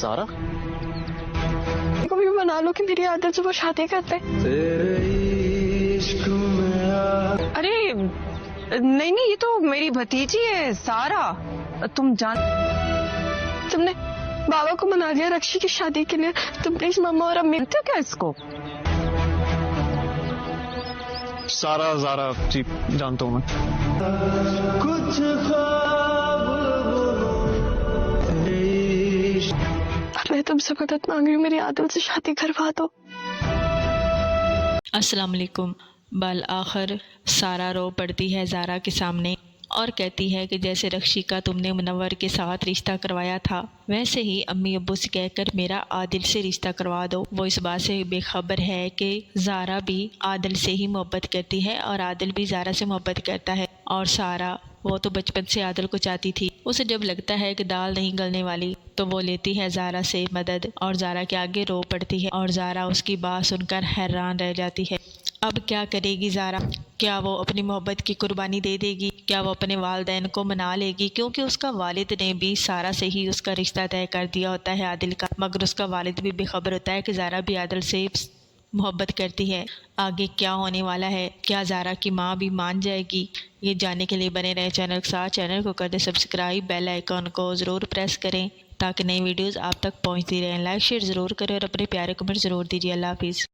सारा को भी मना लो कि मेरी आदत से वो शादी करते। अरे नहीं नहीं, ये तो मेरी भतीजी है सारा। तुम तुमने बाबा को मना लिया रक्षी की शादी के लिए। तुम प्लीज मम्मा और अम्मी तो क्या इसको। सारा ज़ारा जी जानता हूँ मैं। मैं तुमसे मदद मांग रही हूँ, मेरी आदत से शादी करवा दो। अस्सलाम वालेकुम। बल आखिर सारा रो पड़ती है ज़ारा के सामने और कहती है कि जैसे रक्षी का तुमने मुनव्वर के साथ रिश्ता करवाया था, वैसे ही अम्मी अब्बू से कहकर मेरा आदिल से रिश्ता करवा दो। वो इस बात से बेखबर है कि ज़ारा भी आदिल से ही मोहब्बत करती है और आदिल भी ज़ारा से मोहब्बत करता है। और सारा वो तो बचपन से आदिल को चाहती थी। उसे जब लगता है कि दाल नहीं गलने वाली तो वो लेती है ज़ारा से मदद और ज़ारा के आगे रो पड़ती है और ज़ारा उसकी बात सुनकर हैरान रह जाती है। अब क्या करेगी ज़ारा? क्या वो अपनी मोहब्बत की कुर्बानी दे देगी? क्या वो अपने वालिदैन को मना लेगी? क्योंकि उसका वालिद ने भी सारा से ही उसका रिश्ता तय कर दिया होता है आदिल का, मगर उसका वालिद भी बेखबर होता है कि ज़ारा भी आदिल से मोहब्बत करती है। आगे क्या होने वाला है? क्या ज़ारा की माँ भी मान जाएगी? ये जानने के लिए बने रहे चैनल के साथ। चैनल को कर दे सब्सक्राइब, बेल आइकन को ज़रूर प्रेस करें ताकि नई वीडियोज़ आप तक पहुँचती रहें। लाइक शेयर ज़रूर करें और अपने प्यारे कमेंट ज़रूर दीजिए। अल्लाह हाफिज़।